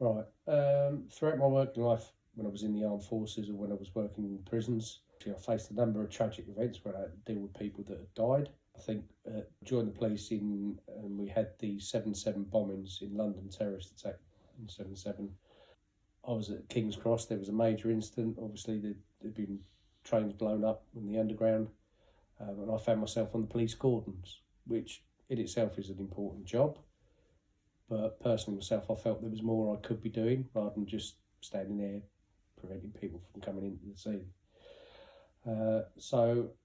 Right. Throughout my working life, when I was in the armed forces or when I was working in prisons, I faced a number of tragic events where I had to deal with people that had died. I think joined the police and we had the 7/7 bombings in London, terrorist attack in 7/7. I was at King's Cross. There was a major incident. Obviously, there'd been trains blown up in the underground, and I found myself on the police cordons, which in itself is an important job. But personally, myself, I felt there was more I could be doing rather than just standing there preventing people from coming into the scene. So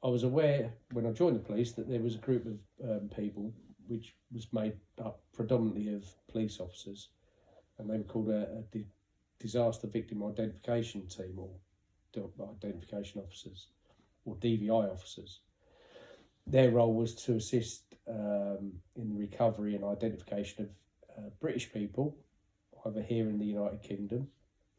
I was aware when I joined the police that there was a group of people which was made up predominantly of police officers, and they were called a disaster victim identification team, or identification officers, or DVI officers. Their role was to assist in the recovery and identification of British people, either here in the United Kingdom,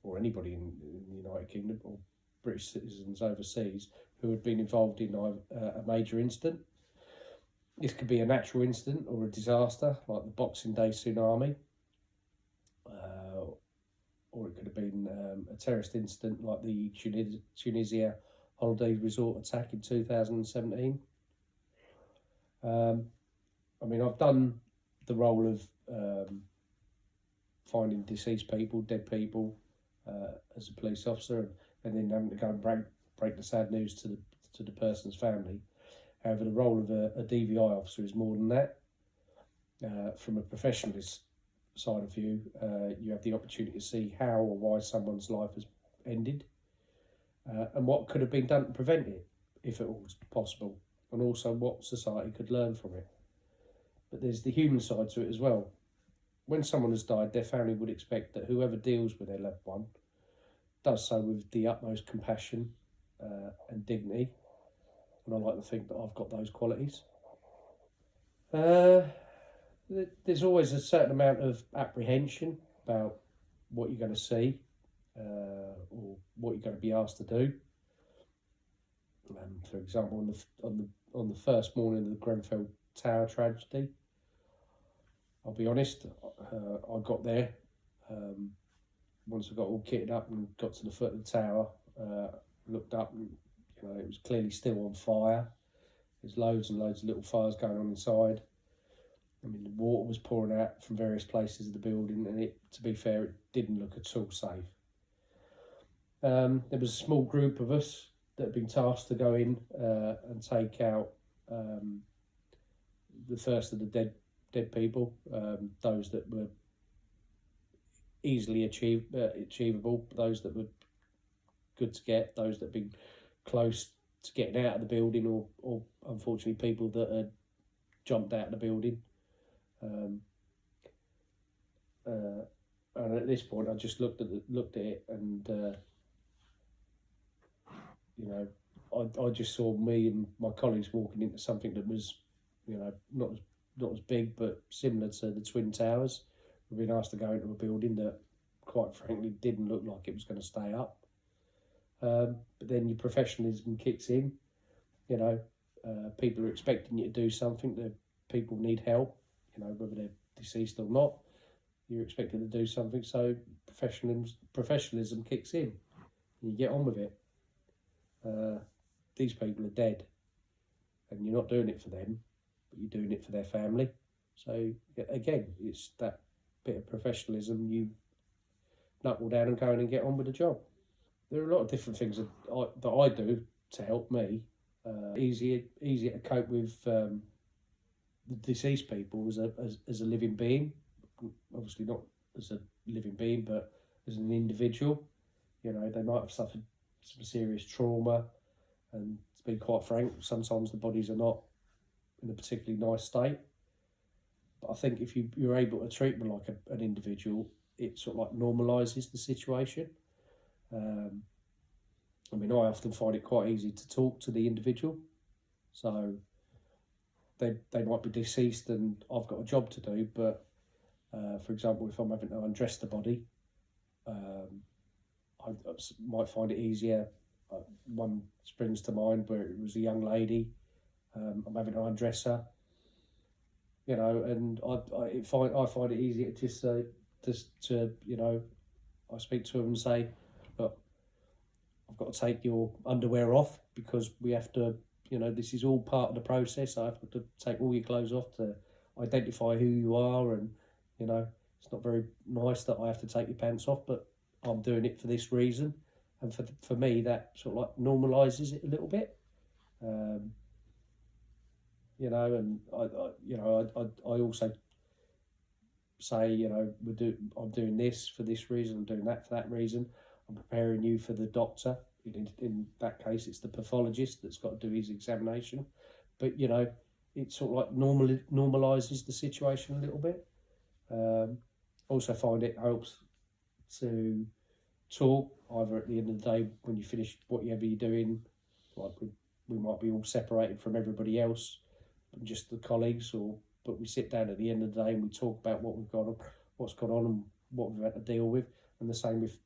or anybody in the United Kingdom, or British citizens overseas who had been involved in a major incident. This could be a natural incident or a disaster, like the Boxing Day tsunami, or it could have been a terrorist incident like the Tunisia holiday resort attack in 2017. I mean, I've done the role of finding deceased people, dead people, as a police officer, and then having to go and break the sad news to the person's family. However, the role of a DVI officer is more than that. From a professionalist side of view, you have the opportunity to see how or why someone's life has ended, and what could have been done to prevent it, if it was possible, and also what society could learn from it. But there's the human side to it as well. When someone has died, their family would expect that whoever deals with their loved one does so with the utmost compassion and dignity, and I like to think that I've got those qualities. There's always a certain amount of apprehension about what you're going to see or what you're going to be asked to do. For example, on the first morning of the Grenfell Tower tragedy, I'll be honest, I got there. Once I got all kitted up and got to the foot of the tower, looked up and it was clearly still on fire. There's loads and loads of little fires going on inside. I mean, the water was pouring out from various places of the building, and to be fair, it didn't look at all safe. There was a small group of us that had been tasked to go in and take out the first of the dead people, those that were easily achievable, those that were good to get, those that had been close to getting out of the building, or unfortunately people that had jumped out of the building. And at this point, I just looked at it, and I just saw me and my colleagues walking into something that was, not as big, but similar to the Twin Towers. We've been asked to go into a building that, quite frankly, didn't look like it was going to stay up. But then your professionalism kicks in. People are expecting you to do something. The people need help. Whether they're deceased or not, you're expected to do something. So professionalism kicks in, and you get on with it. These people are dead, and you're not doing it for them, but you're doing it for their family. So again, it's that bit of professionalism. You knuckle down and go in and get on with the job. There are a lot of different things that I do to help me. Easier to cope with the deceased people as a living being. Obviously not as a living being, but as an individual. They might have suffered some serious trauma, and to be quite frank, sometimes the bodies are not in a particularly nice state. But I think if you're able to treat them like an individual, it sort of like normalises the situation. I often find it quite easy to talk to the individual. So they might be deceased and I've got a job to do, but for example, if I'm having to undress the body, I might find it easier. One springs to mind where it was a young lady. I'm having to undress her, and I find it easier to just say, to I speak to them and say, look, I've got to take your underwear off because we have to, this is all part of the process. I have to take all your clothes off to identify who you are, and it's not very nice that I have to take your pants off, but I'm doing it for this reason. And for me, that sort of like normalises it a little bit. And I also say, I'm doing this for this reason, I'm doing that for that reason. I'm preparing you for the doctor. In that case, it's the pathologist that's got to do his examination. But, it sort of like normalises the situation a little bit. Also find it helps to talk, either at the end of the day when you finish whatever you're doing, like we might be all separated from everybody else, just the colleagues, but we sit down at the end of the day and we talk about what's gone on and what we've had to deal with. And the same with,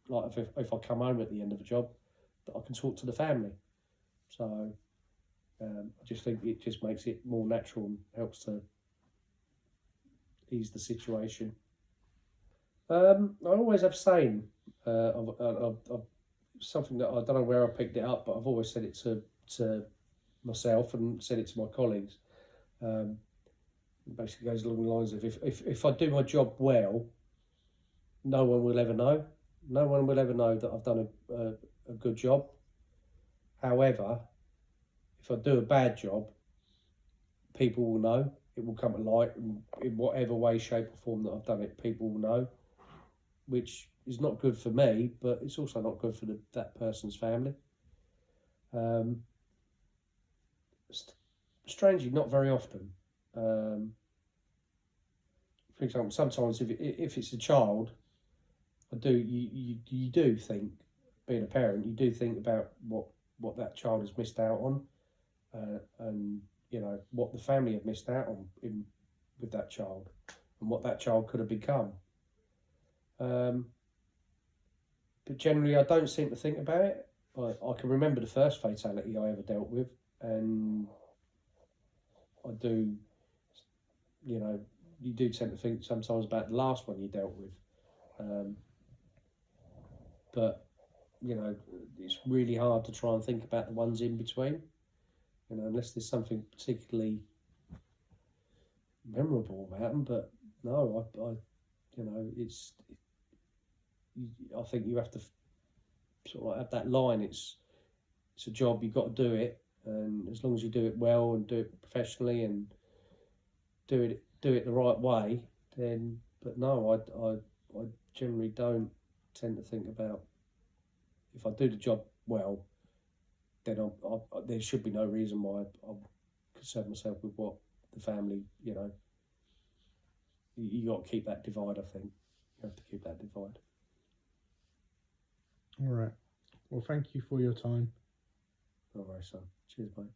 like, if I come home at the end of a job, that I can talk to the family. So I just think it just makes it more natural and helps to ease the situation. I always have saying of something that I don't know where I picked it up, but I've always said it to myself and said it to my colleagues. It basically goes along the lines of if I do my job well, no one will ever know. No one will ever know that I've done a good job. However, if I do a bad job, people will know. It will come to light in whatever way, shape or form that I've done it. People will know, which is not good for me, but it's also not good for that person's family. Strangely, not very often. For example, sometimes if it's a child, you do think, being a parent, you do think about what that child has missed out on, and what the family have missed out on with that child, and what that child could have become. But generally, I don't seem to think about it. I can remember the first fatality I ever dealt with, and I do, you do tend to think sometimes about the last one you dealt with. But, it's really hard to try and think about the ones in between, unless there's something particularly memorable about them. But no, I think you have to sort of like have that line. It's a job, you've got to do it, and as long as you do it well and do it professionally and do it the right way, then. But no, I generally don't tend to think about, if I do the job well, then there should be no reason why I'll concern myself with what the family, you got to keep that divide. I think you have to keep that divide. All right. Well, thank you for your time. All right, son. Cheers, mate.